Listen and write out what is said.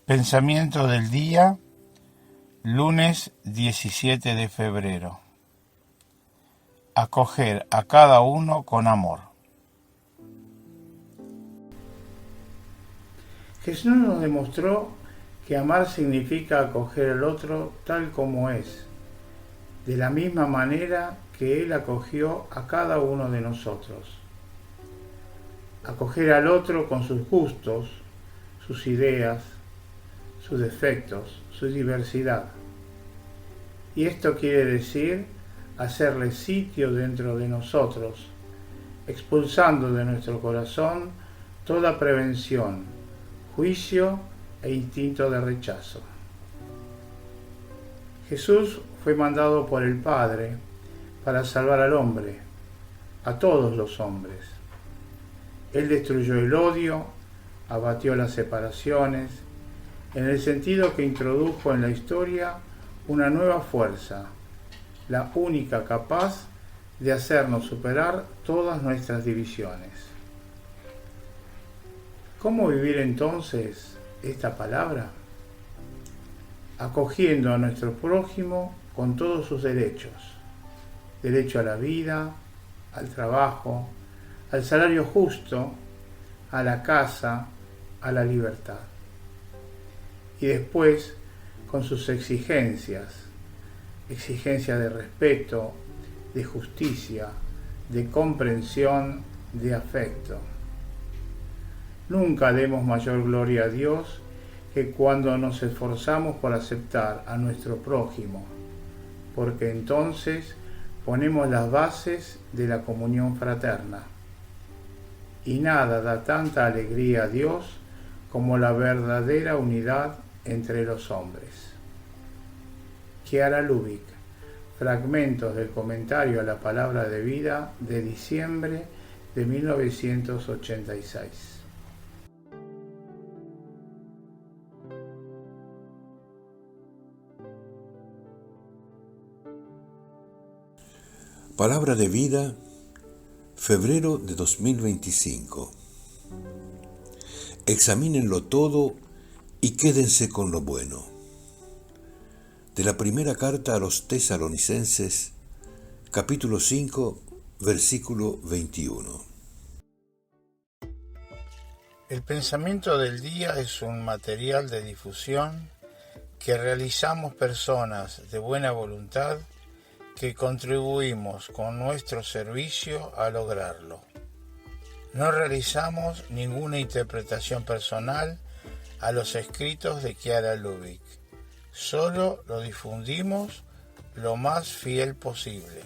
Pensamiento del día, lunes 17 de febrero. Acoger a cada uno con amor. Jesús nos demostró que amar significa acoger al otro tal como es, de la misma manera que Él acogió a cada uno de nosotros. Acoger al otro con sus gustos, sus ideas, sus defectos, su diversidad. Y esto quiere decir hacerle sitio dentro de nosotros, expulsando de nuestro corazón toda prevención, juicio e instinto de rechazo. Jesús fue mandado por el Padre para salvar al hombre, a todos los hombres. Él destruyó el odio, abatió las separaciones, en el sentido que introdujo en la historia una nueva fuerza, la única capaz de hacernos superar todas nuestras divisiones. ¿Cómo vivir entonces esta palabra? Acogiendo a nuestro prójimo con todos sus derechos: derecho a la vida, al trabajo, al salario justo, a la casa, a la libertad. Y después con sus exigencias de respeto, de justicia, de comprensión, de afecto. Nunca demos mayor gloria a Dios que cuando nos esforzamos por aceptar a nuestro prójimo, porque entonces ponemos las bases de la comunión fraterna. Y nada da tanta alegría a Dios como la verdadera unidad entre los hombres. Chiara Lubich, fragmentos del comentario a la palabra de vida de diciembre de 1986. Palabra de vida, febrero de 2025. Examínenlo todo y quédense con lo bueno. De la primera carta a los Tesalonicenses, capítulo 5, versículo 21. El pensamiento del día es un material de difusión que realizamos personas de buena voluntad que contribuimos con nuestro servicio a lograrlo. No realizamos ninguna interpretación personal a los escritos de Chiara Lubich. Solo lo difundimos lo más fiel posible.